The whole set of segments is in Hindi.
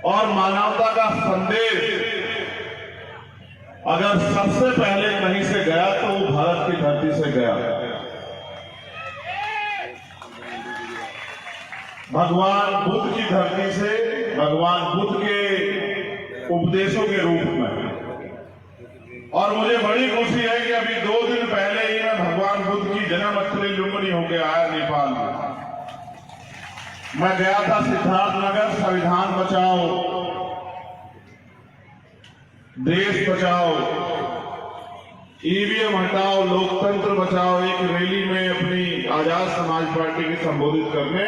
और मानवता का संदेश अगर सबसे पहले कहीं से गया तो वो भारत की धरती से गया, भगवान बुद्ध की धरती से, भगवान बुद्ध के उपदेशों के रूप में। और मुझे बड़ी खुशी है कि अभी 2 दिन पहले ही मैं भगवान बुद्ध की जन्मस्थली लुम्बिनी होकर आया नेपाल में। मैं गया था सिद्धार्थनगर, संविधान बचाओ, देश बचाओ, ईवीएम हटाओ, लोकतंत्र बचाओ, एक रैली में अपनी आजाद समाज पार्टी की संबोधित करने।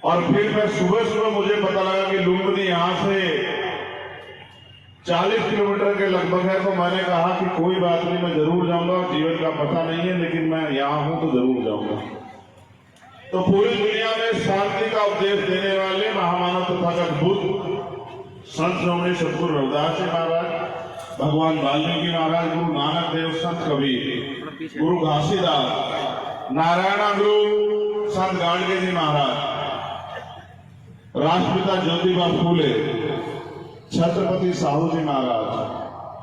और फिर मैं सुबह मुझे पता लगा कि लुम्बिनी यहां से 40 किलोमीटर के लगभग है। तो मैंने कहा कि कोई बात नहीं, मैं जरूर जाऊंगा, जीवन का पता नहीं है लेकिन मैं यहां हूं तो जरूर जाऊंगा। तो पूरी दुनिया में शांति का उपदेश देने वाले महामानव तथागत बुद्ध, संत श्रोमणी सतगुरु रविदास जी महाराज, भगवान वाल्मीकि महाराज, गुरु नानक देव, संत कबीर, गुरु घासीदास, नारायण गुरु संत गाडगे जी महाराज, राष्ट्रपिता ज्योतिबा फूले, छत्रपति साहू जी महाराज,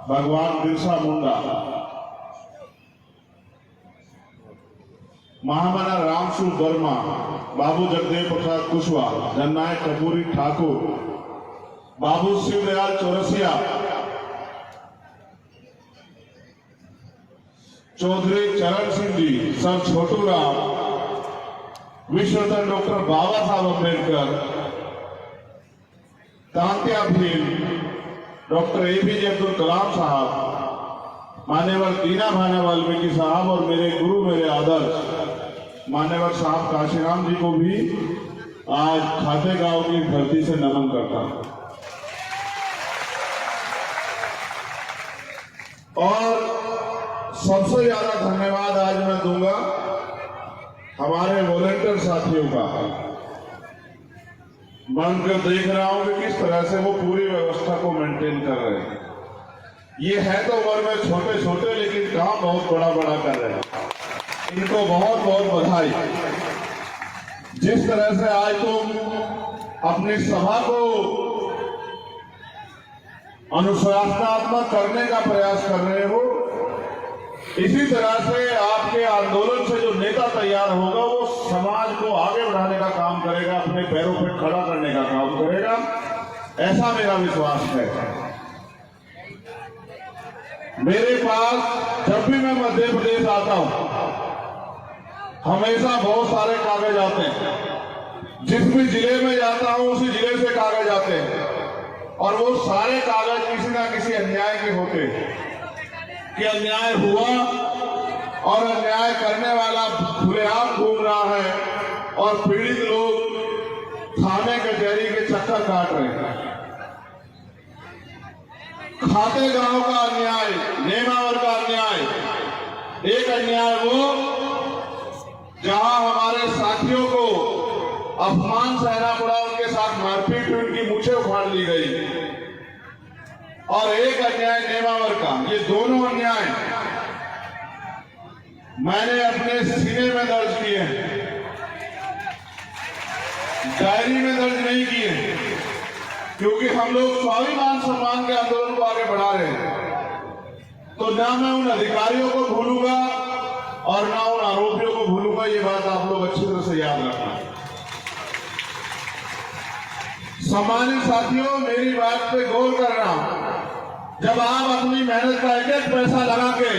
भगवान बिरसा मुंडा, महामना रामसु वर्मा, बाबू जगदेव प्रसाद कुशवाहा, जननायक कर्पूरी ठाकुर, बाबू शिवदयाल चौरसिया, चौधरी चरण सिंह जी, सर छोटू राम, विश्वरत्न डॉक्टर बाबा साहब अम्बेडकर, तांत्या भीम, डॉक्टर एपीजे अब्दुल कलाम साहब, मान्यवर दीना भाना वाल्मीकि साहब और मेरे गुरु, मेरे आदर्श मान्यवर साहब काशीराम जी को भी आज खातेगांव की धरती से नमन करता हूं। और सबसे ज्यादा धन्यवाद आज मैं दूंगा हमारे वॉलंटियर साथियों का। बनकर देख रहा हूं कि किस तरह से वो पूरी व्यवस्था को मेंटेन कर रहे हैं। ये है तो उम्र में छोटे छोटे लेकिन काम बहुत बड़ा बड़ा कर रहे हैं। इनको बहुत बहुत बधाई। जिस तरह से आज तुम अपनी सभा को अनुशासनात्मक करने का प्रयास कर रहे हो, इसी तरह से आपके आंदोलन से जो नेता तैयार होगा वो समाज को आगे बढ़ाने का काम करेगा, अपने पैरों पर खड़ा करने का काम करेगा, ऐसा मेरा विश्वास है। मेरे पास जब भी मैं मध्य प्रदेश आता हूं हमेशा बहुत सारे कागज आते हैं। जिस भी जिले में जाता हूं उसी जिले से कागज आते हैं और वो सारे कागज किसी ना किसी अन्याय के होते हैं कि अन्याय हुआ और अन्याय करने वाला खुलेआम घूम रहा है और पीड़ित लोग थाने कचहरी के चक्कर काट रहे हैं। खातेगांव का अन्याय, नेमावर का अन्याय, एक अन्याय वो जहां हमारे साथियों को अपमान सहना पड़ा, उनके साथ मारपीट हुई, उनकी मूछें उखाड़ ली गई, और एक अन्याय नेमावर का। ये दोनों अन्याय मैंने अपने सीने में दर्ज किए हैं, डायरी में दर्ज नहीं किए, क्योंकि हम लोग स्वाभिमान सम्मान के आंदोलन को आगे बढ़ा रहे हैं। तो ना मैं उन अधिकारियों को भूलूंगा और ना उन आरोपियों को भूलूंगा। ये बात आप लोग अच्छी तरह से याद रखना। सम्मानित साथियों, मेरी बात पे गौर करना। जब आप अपनी मेहनत का एक एक पैसा लगा के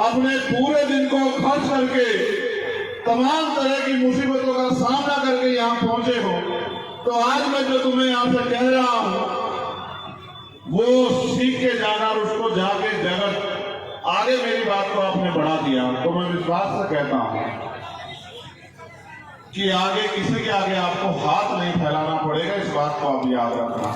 अपने पूरे दिन को खर्च करके तमाम तरह की मुसीबतों का सामना करके यहाँ पहुंचे हो, तो आज मैं जो तुम्हें यहाँ से कह रहा हूं वो सीख के जाना और उसको जाके जगत आगे मेरी बात को आपने बढ़ा दिया। तो मैं विश्वास से कहता हूं कि आगे किसी के आगे आपको हाथ नहीं फैलाना पड़ेगा, इस बात को आप याद रखना।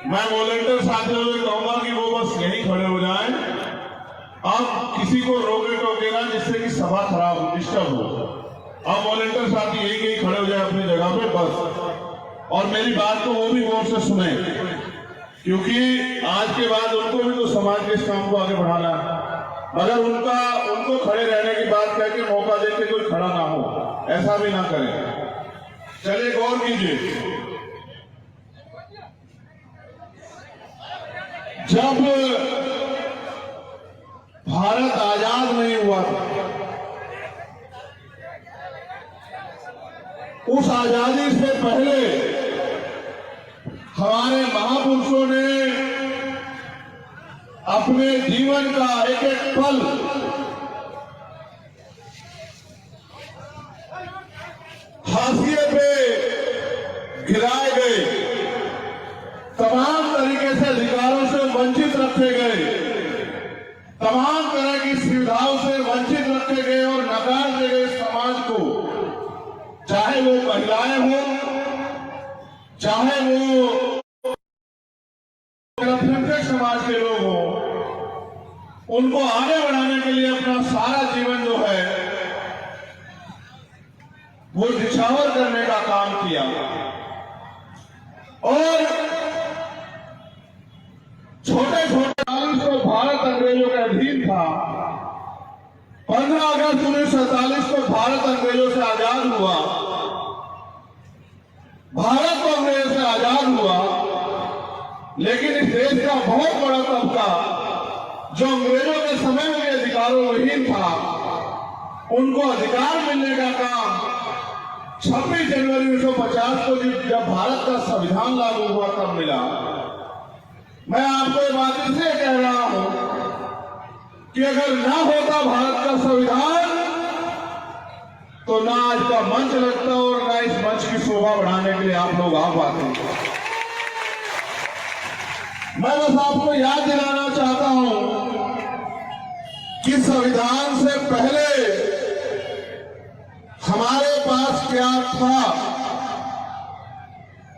मैं वॉलंटियर साथियों से कहूंगा कि वो बस यहीं खड़े हो जाएं। अब किसी को रोके टोके ना जिससे कि सभा खराब हो, डिस्टर्ब हो। अब वॉलंटियर साथी यहीं खड़े हो जाए अपनी जगह पे बस, और मेरी बात को वो भी गौर से सुने, क्योंकि आज के बाद उनको भी तो समाज के इस काम को आगे बढ़ाना है। मगर उनको खड़े रहने की बात कह के मौका दे के कोई खड़ा ना हो, ऐसा भी ना करें। चलिए गौर कीजिए, जब भारत आजाद नहीं हुआ था, उस आजादी से पहले हमारे महापुरुषों ने अपने जीवन का एक एक पल हाशिए पे गिराए गए, तमाम तरीके से अधिकारों से वंचित रखे गए, तमाम तरह की सुविधाओं से वंचित रखे गए और नकार दिए गए समाज को, चाहे वो महिलाएं हो, चाहे वो अल्पसंख्यक समाज के लोग हो, उनको आगे बढ़ाने के लिए अपना सारा जीवन जो है वो निछावर करने का काम किया। और छोटे छोटे को भारत अंग्रेजों के अधीन था। 15 अगस्त 1947 को भारत अंग्रेजों से आजाद हुआ, भारत को अंग्रेजों से आजाद हुआ, लेकिन इस देश का बहुत बड़ा तबका जो अंग्रेजों के समय में अधिकारों विहीन था, उनको अधिकार मिलने का काम 26 जनवरी 1950 को जब भारत का संविधान लागू हुआ तब मिला। मैं आपको ये बात इसलिए कह रहा हूं कि अगर ना होता भारत का संविधान तो ना आज का मंच लगता और ना इस मंच की शोभा बढ़ाने के लिए आप लोग आ पाते। मैं बस आपको याद दिलाना चाहता हूं कि संविधान से पहले हमारे पास क्या था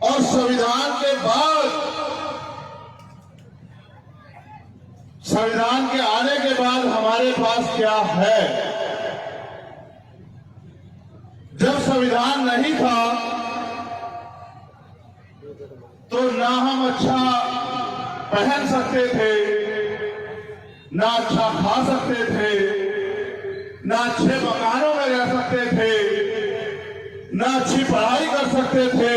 और संविधान के बाद, संविधान के आने के बाद हमारे पास क्या है। जब संविधान नहीं था तो ना हम अच्छा पहन सकते थे, ना अच्छा खा सकते थे, ना अच्छे मकानों में रह सकते थे, ना अच्छी पढ़ाई कर सकते थे,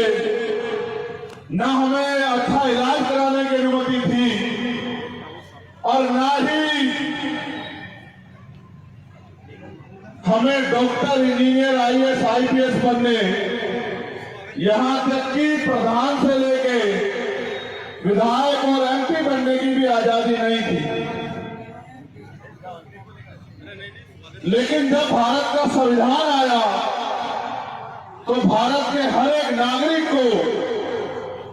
ना हमें अच्छा इलाज कराने की अनुमति थी, और ना ही हमें डॉक्टर, इंजीनियर, आईएएस, आईपीएस बनने, यहां तक कि प्रधान से लेके विधायक और एमपी बनने की भी आजादी नहीं थी। लेकिन जब भारत का संविधान आया तो भारत के हर एक नागरिक को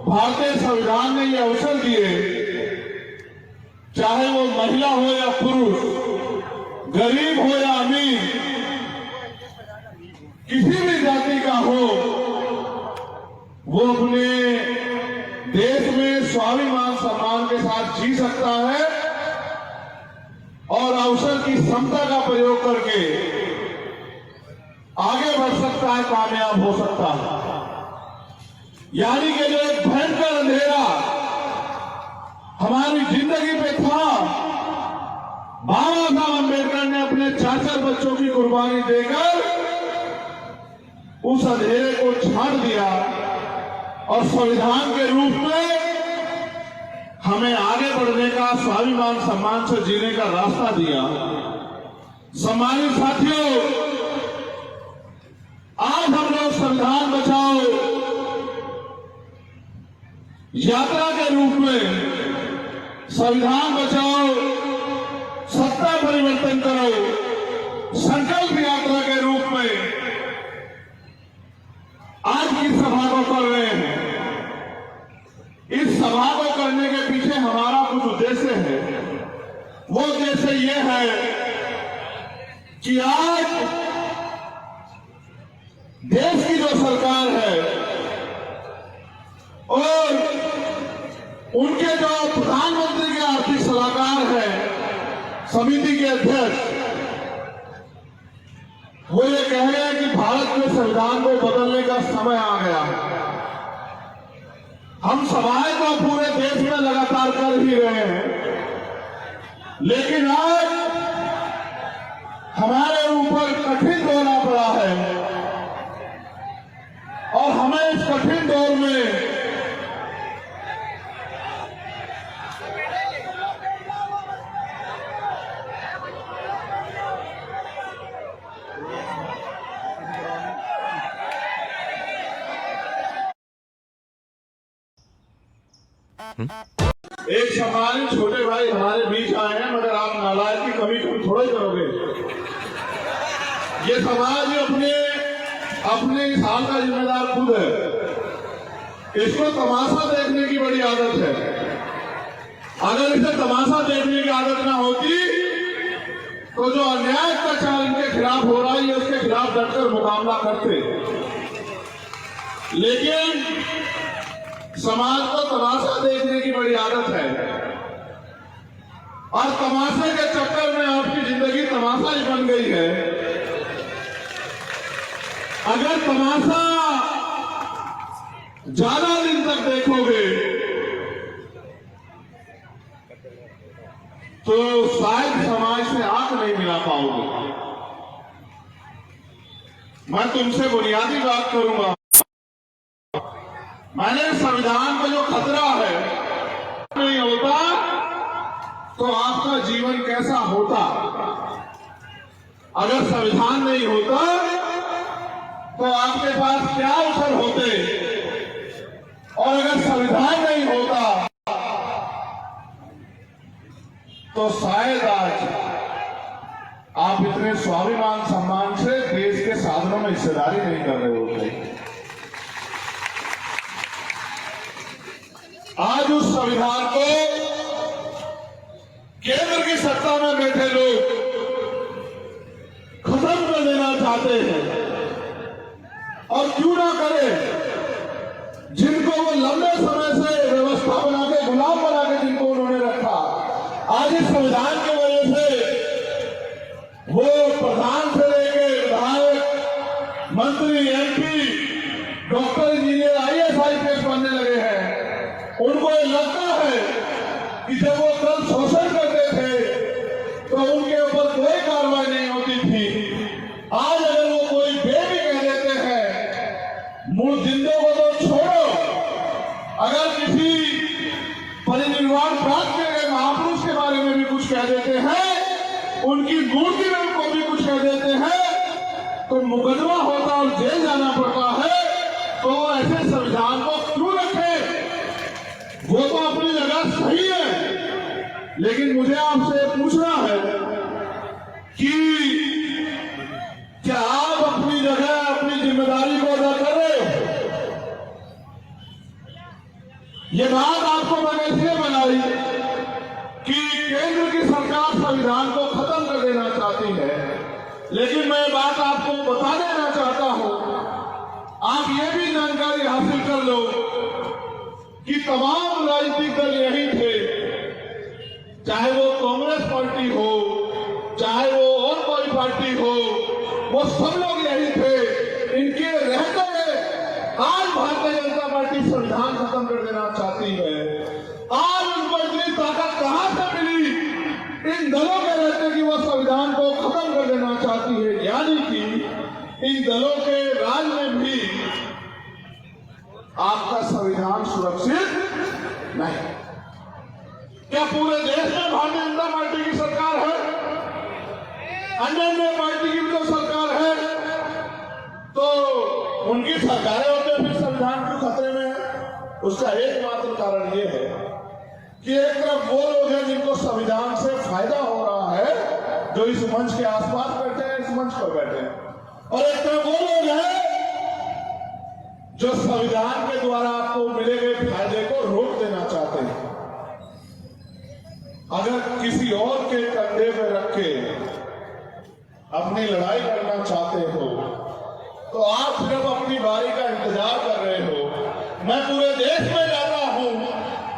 भारतीय संविधान ने ये अवसर दिए, चाहे वो महिला हो या पुरुष, गरीब हो या अमीर, किसी भी जाति का हो, वो अपने देश में स्वाभिमान सम्मान के साथ जी सकता है और अवसर की समता का प्रयोग करके आगे बढ़ सकता है, कामयाब हो सकता है। यानी कि जो एक भयंकर अंधेरा हमारी जिंदगी पे था, बाबा साहब अम्बेडकर ने अपने 4 बच्चों की कुर्बानी देकर उस अंधेरे को छांट दिया और संविधान के रूप में हमें आगे बढ़ने का, स्वाभिमान सम्मान से जीने का रास्ता दिया। सम्मानित साथियों, आज हम लोग संविधान बचाओ यात्रा के रूप में, संविधान बचाओ सत्ता परिवर्तन करो संकल्प यात्रा के रूप में आज की सभा को कर रहे हैं। इस सभा को करने के पीछे हमारा कुछ उद्देश्य है। वो उद्देश्य ये है कि आज देश की जो सरकार है और उनके जो प्रधानमंत्री के आर्थिक सलाहकार हैं, समिति के अध्यक्ष, वो ये कह रहे हैं कि भारत के संविधान को बदलने का समय आ गया है। हम सभाएं तो पूरे देश में लगातार कर ही रहे हैं, लेकिन आज एक सम्मानित छोटे भाई हमारे बीच आए हैं, मगर आप नालायक की कमी थोड़ा ही करोगे। ये समाज अपने इस हाल का जिम्मेदार खुद है। इसको तमाशा देखने की बड़ी आदत है। अगर इसे तमाशा देखने की आदत ना होती तो जो अन्याय अत्याचार इनके खिलाफ हो रहा है उसके खिलाफ डटकर मुकाबला करते। लेकिन समाज को तमाशा देखने की बड़ी आदत है और तमाशे के चक्कर में आपकी जिंदगी तमाशा ही बन गई है। अगर तमाशा ज्यादा दिन तक देखोगे तो शायद समाज से आंख नहीं मिला पाओगे। मैं तुमसे बुनियादी बात करूंगा। मैंने संविधान का जो खतरा है नहीं होता तो आपका जीवन कैसा होता। अगर संविधान नहीं होता तो आपके पास क्या अवसर होते, और अगर संविधान नहीं होता तो शायद आज आप इतने स्वाभिमान सम्मान से देश के साधनों में हिस्सेदारी नहीं कर रहे होते। आज उस संविधान को केंद्र की सत्ता में बैठे लोग खत्म कर देना चाहते हैं। और क्यों ना करें, जिनको वो लंबे समय से व्यवस्था बना के गुलाम बना के जिनको उन्होंने रखा, आज इस संविधान की वजह से वो प्रधान से लेके विधायक, मंत्री, MP, doctor, engineer, IAS, IPS बनने लगे हैं। उनको ये लगता है कि जब वो कल शोषण करते थे तो उनके ऊपर कोई कार्रवाई नहीं होती थी। आज अगर वो कोई बेबी कह देते हैं, मूल जिंदों को तो छोड़ो, अगर किसी परिनिर्वाण प्राप्त किए गए महापुरुष के बारे में भी कुछ कह देते हैं, उनकी मूर्ति में को भी कुछ कह देते हैं तो मुकदमा होता और जेल जाना पड़ता है। तो ऐसे संविधान को क्यों रखे? वो तो अपनी जगह सही है, लेकिन मुझे आपसे पूछना है कि क्या आप अपनी जगह अपनी जिम्मेदारी को अदा कर रहे हो? ये बात आपको मैंने इसलिए बनाई कि केंद्र की सरकार संविधान को खत्म कर देना चाहती है, लेकिन मैं बात आपको बता देना चाहता हूं, आप ये भी जानकारी हासिल कर लो कि तमाम राजनीतिक दल यही थे, चाहे वो कांग्रेस पार्टी हो, चाहे वो और कोई पार्टी हो, वो सब लोग यही थे। इनके रहते आज भारतीय जनता पार्टी संविधान खत्म कर देना चाहती है। आज उनको इतनी ताकत कहां से मिली इन दलों के रहते कि वो संविधान को खत्म कर देना चाहती है, यानी कि इन दलों के राज में भी आपका संविधान सुरक्षित नहीं। क्या पूरे देश में भारतीय जनता पार्टी की सरकार है? अन्य पार्टी की भी तो सरकार है, तो उनकी सरकारें होते फिर संविधान क्यों खतरे में है? उसका एकमात्र कारण यह है कि एक तरफ वो लोग हैं जिनको संविधान से फायदा हो रहा है, जो इस मंच के आसपास बैठे हैं, इस मंच पर बैठे हैं, और एक तरफ वो लोग हैं जो संविधान के द्वारा आपको मिले गए फायदे को रोक देना चाहते हैं। अगर किसी और के कंधे पे रख के अपनी लड़ाई करना चाहते हो तो आप सिर्फ अपनी बारी का इंतजार कर रहे हो। मैं पूरे देश में जाता हूं,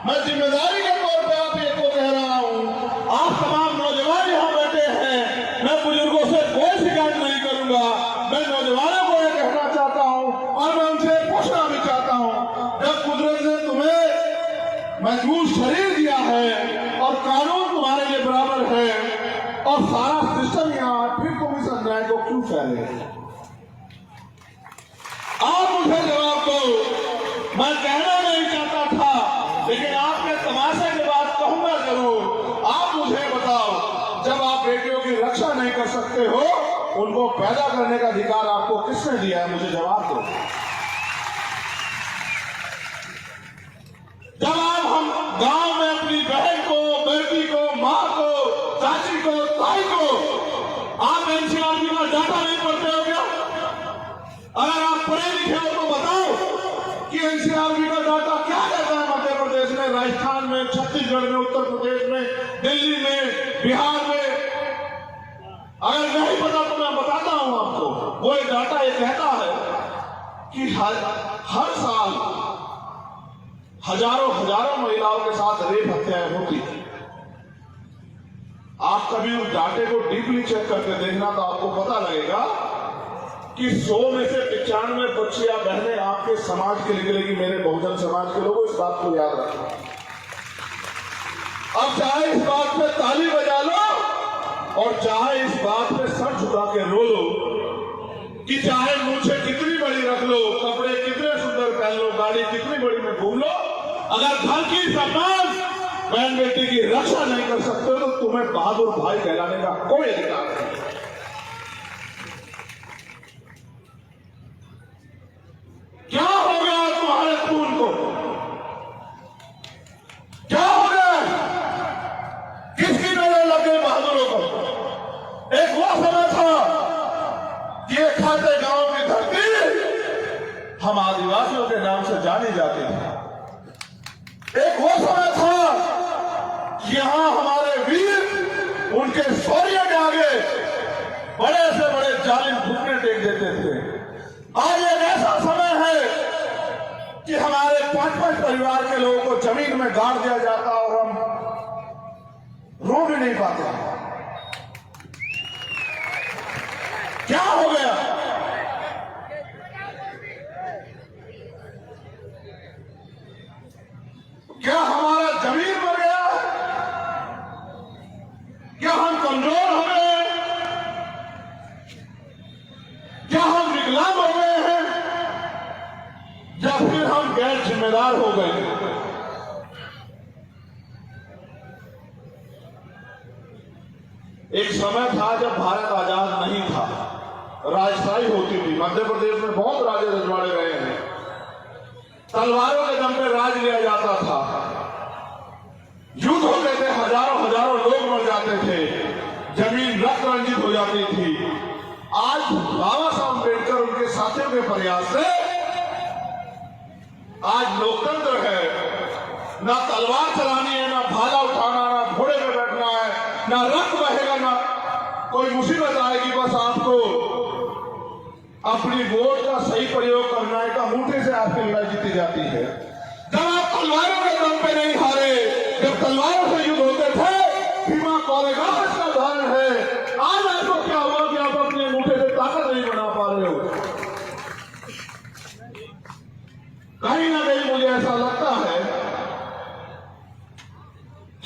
मैं जिम्मेदारी के तौर पे आप एक को कह रहा हूं, आप तमाम नौजवान यहां बैठे हैं, मैं बुजुर्गों से कोई शिकायत नहीं करूंगा। मैं नौजवानों को यह कहना चाहता हूं और मैं उनसे पूछना भी चाहता हूं, जब कुदरत ने तुम्हें महफूज शरीर दिया है और कानून तुम्हारे लिए बराबर है और सारा सिस्टम यहाँ, फिर तुम इस अन्याय को क्यों फैले? आप मुझे जवाब दो। मैं कहना नहीं चाहता था, लेकिन आपके तमाशे के बाद कहूंगा जरूर। आप मुझे बताओ, जब आप बेटियों की रक्षा नहीं कर सकते हो, उनको पैदा करने का अधिकार आपको किसने दिया है? मुझे जवाब दो। जब आप हम गांव में अपनी बहन को, बेटी को, माँ को, चाची को, ताई को आप एनसीआरबी का डाटा नहीं पढ़ते हो क्या? अगर आप पढ़े लिखे हो तो बताओ कि एनसीआरबी का डाटा क्या कहता है मध्य प्रदेश में, राजस्थान में, छत्तीसगढ़ में, उत्तर प्रदेश में, दिल्ली में, बिहार में। अगर नहीं पता तो मैं बताता हूं आपको। वो एक डाटा ये कहता है कि हर साल हजारों महिलाओं के साथ रेप हत्याएं होती है। आप कभी उस डाटे को डीपली चेक करके देखना तो आपको पता लगेगा कि 100 में से 95 बच्चे या बहनें आपके समाज के निकलेगी। मेरे बहुजन समाज के लोगों, इस बात को याद रखना। अब चाहे इस बात पे ताली बजा लो और चाहे इस बात पे सर झुका के रो लो कि चाहे मूछें कितनी बड़ी रख लो, कपड़े कितने सुंदर पहन लो, गाड़ी कितनी बड़ी में घूम लो, अगर घर की सम्मान बहन बेटी की रक्षा नहीं कर सकते हो तो तुम्हें बहादुर भाई कहलाने का कोई अधिकार नहीं। क्या हो गया तुम्हारे खून को? क्या हो गया? किसकी नजर लग गई बहादुरों को? एक वो समय था कि ये खाते गांव की धरती हम आदिवासियों के नाम से जानी जाती थी। एक वो समय था कि यहां हमारे वीर उनके शौर्य के आगे बड़े से बड़े जालिम घुटने टेक देते थे। आज एक ऐसा समय है कि हमारे 5-5 परिवार के लोगों को जमीन में गाड़ दिया जाता और हम रो भी नहीं पाते। क्या हो गया? क्या हमारा जमीन मर गया? क्या हम कमजोर हो गए? क्या हम विकलांग हो गए हैं? या फिर हम गैर जिम्मेदार हो गए? एक समय था जब भारत आजाद नहीं था, राजशाही होती थी। मध्य प्रदेश में बहुत राजे रजवाड़े रहे हैं। तलवारों के दम पे राज लिया जाता था, युद्ध होते थे, हजारों लोग मर जाते थे, जमीन रक्त रंजित हो जाती थी। आज बाबा साहब अम्बेडकर उनके साथियों के प्रयास से आज लोकतंत्र है। ना तलवार चलानी है, ना भाला उठाना, ना घोड़े पे बैठना है, ना रक्त बहेगा, ना कोई मुसीबत आएगी। बस आपको अपनी वोट का सही प्रयोग करना है। अंगूठे से आपकी लड़ाई जीती जाती है। जब आप तलवारों के दम पे नहीं हारे, जब तलवारों से युद्ध होते थे, भीमा कोरेगांव इसका उदाहरण है। आज आपको क्या हुआ कि आप अपने अंगूठे से ताकत नहीं बना पा रहे हो? कहीं ना कहीं मुझे ऐसा लगता है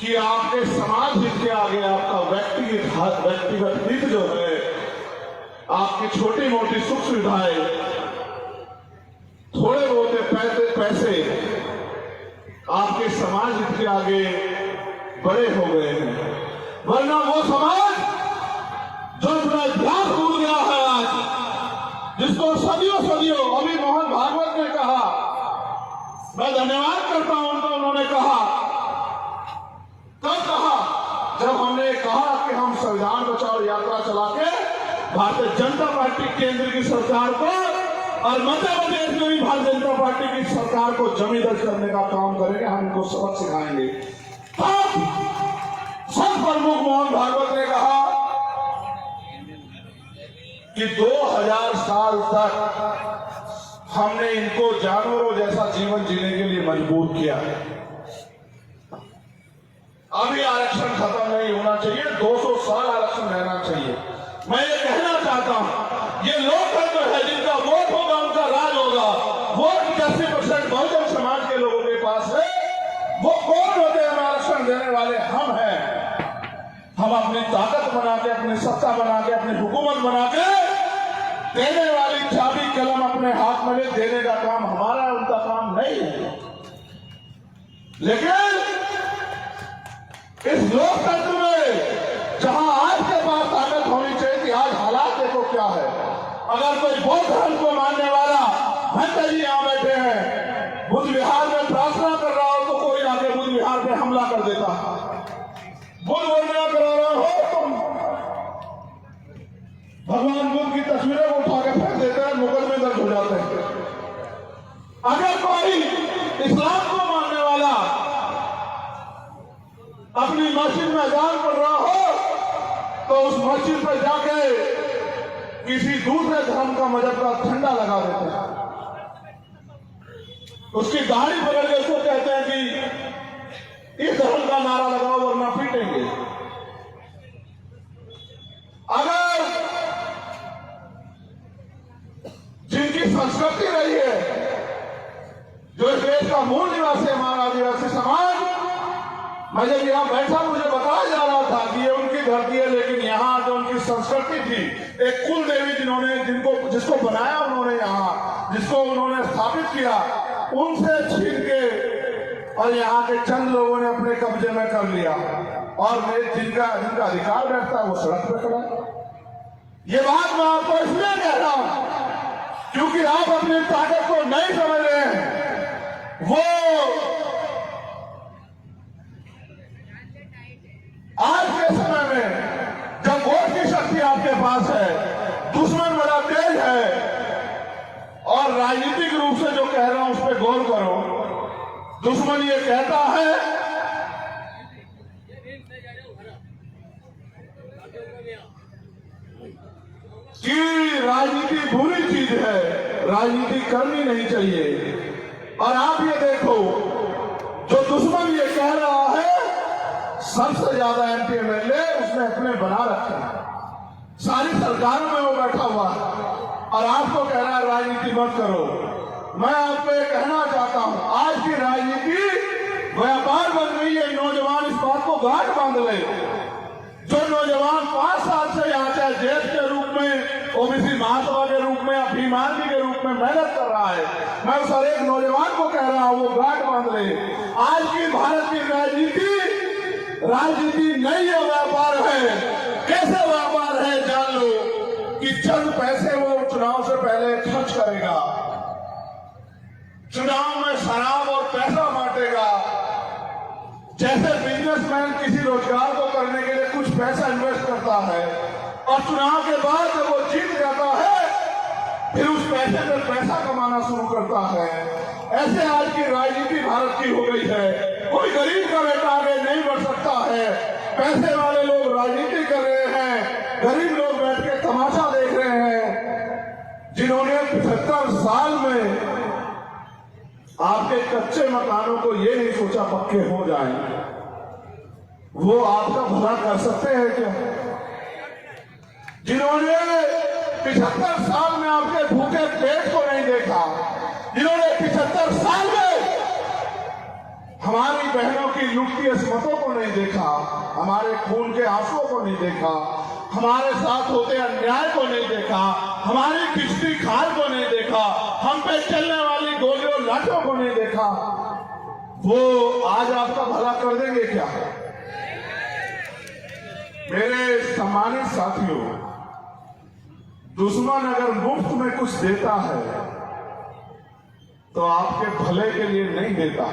कि आपके समाज हित के आगे आपका व्यक्तिगत हित जो है, आपकी छोटी मोटी सुख सुविधाएं, थोड़े बहुत पैसे आपके समाज हित के आगे बड़े हो गए हैं। वरना वो समाज जो अपना इतिहास भूल गया है आज, जिसको सदियों अभी मोहन भागवत ने कहा, मैं धन्यवाद करता हूं उनका, उन्होंने कहा, कब कहा? जब हमने कहा कि हम संविधान बचाओ यात्रा चला के भारतीय जनता पार्टी केंद्र की सरकार को और मध्य प्रदेश में भी भारतीय जनता पार्टी की सरकार को जमी दर्ज करने का काम करेंगे, हम इनको सबक सिखाएंगे। तब संत प्रमुख मोहन भागवत ने कहा कि 2000 साल तक हमने इनको जानवरों जैसा जीवन जीने के लिए मजबूर किया है। अभी आरक्षण खत्म नहीं होना चाहिए, 200 साल आरक्षण रहना चाहिए। मैं ये कहना चाहता हूं, ये लोकतंत्र है, जिनका वोट होगा उनका राज होगा। वोट 80% बहुजन समाज के लोगों के पास है। वो कौन होते हैं आरक्षण देने वाले? हम हैं। हम अपनी ताकत बना के, अपनी सत्ता बना के, अपनी हुकूमत बना के देने वाली चाबी कलम अपने हाथ में ले देने का काम हमारा है, उनका काम नहीं है। लेकिन इस लोकतंत्र में जहां आपके पास ताकत होनी चाहिए कि आज हालात देखो क्या है। अगर कोई बौद्ध धर्म को मानने वाला भक्त जी यहां बैठे हैं, बुद्ध विहार में प्रार्थना कर रहा हो तो कोई आगे बुद्ध विहार भगवान बुद्ध की तस्वीरें को उठा के फेंक देते हैं, मुकदमे दर्ज हो जाते हैं। अगर कोई इस्लाम को मानने वाला अपनी मस्जिद में अजान पढ़ रहा हो तो उस मस्जिद पर जाके किसी दूसरे धर्म का मजहब का झंडा लगा देते हैं, उसकी दाढ़ी पकड़ के उसको कहते हैं कि इस धर्म का नारा लगाओ वरना पीटेंगे। अगर जिनकी संस्कृति रही है, जो इस देश का मूल निवासी हमारा आदिवासी समाज, मैं जब यहाँ बैठा मुझे बताया जा रहा था कि ये उनकी धरती है, लेकिन यहाँ जो उनकी संस्कृति थी, एक कुल देवी जिसको बनाया उन्होंने, यहाँ जिसको उन्होंने स्थापित किया, उनसे छीन के और यहाँ के चंद लोगों ने अपने कब्जे में कर लिया, और जिनका अधिकार बैठता है वो सड़क पर खड़ा है। ये बात मैं आपको इसलिए कह रहा हूं क्योंकि आप अपनी ताकत को नहीं समझ रहे हैं। वो आज के समय में जब वोट की शक्ति आपके पास है, दुश्मन बड़ा तेज है, और राजनीतिक रूप से जो कह रहा हूं उस पर गौर करो। दुश्मन ये कहता है कि राजनीति बुरी चीज है, राजनीति करनी नहीं चाहिए। और आप ये देखो, जो दुश्मन ये कह रहा है, सबसे ज्यादा एमपी एमएलए उसने अपने बना रखे हैं, सारी सरकारों में वो बैठा हुआ है, और आपको कह रहा है राजनीति मत करो। मैं आपको ये कहना चाहता हूं, आज की राजनीति व्यापार बन गई है। नौजवान इस बात को गांठ बांध ले। जो नौजवान 5 साल से यहाँ चाहे जेठ के रूप में, ओबीसी महासभा के रूप में या भीमांगी के रूप में मेहनत कर रहा है, मैं उस हर एक नौजवान को कह रहा हूं वो गांठ बांध ले। आज की भारत की राजनीति नहीं है, व्यापार है। कैसे व्यापार है जान लो कि चंद पैसे वो चुनाव से पहले खर्च करेगा, चुनाव में शराब और पैसा बांटेगा। जैसे बिजनेसमैन किसी रोजगार को करने के लिए कुछ पैसा इन्वेस्ट करता है और चुनाव के बाद जब वो जीत जाता है फिर उस पैसे से पैसा कमाना शुरू करता है, ऐसे आज की राजनीति भारत की हो गई है। कोई गरीब का बेटा आगे नहीं बढ़ सकता है। पैसे वाले लोग राजनीति कर रहे हैं, गरीब लोग बैठ के तमाशा देख रहे हैं। जिन्होंने 75 साल में आपके कच्चे मकानों को ये नहीं सोचा पक्के हो जाएं, वो आपका भला कर सकते हैं क्या? जिन्होंने 75 साल में आपके भूखे पेट को नहीं देखा, जिन्होंने 75 साल में हमारी बहनों की लुटती अस्मतों को नहीं देखा, हमारे खून के आंसुओं को नहीं देखा, हमारे साथ होते अन्याय को नहीं देखा, हमारी किश्ती खाल को नहीं देखा, हम पे चलने वाली गोलियों लाठों को नहीं देखा, वो आज आपका भला कर देंगे क्या? मेरे सम्मानित साथियों, दुश्मन अगर मुफ्त में कुछ देता है तो आपके भले के लिए नहीं देता।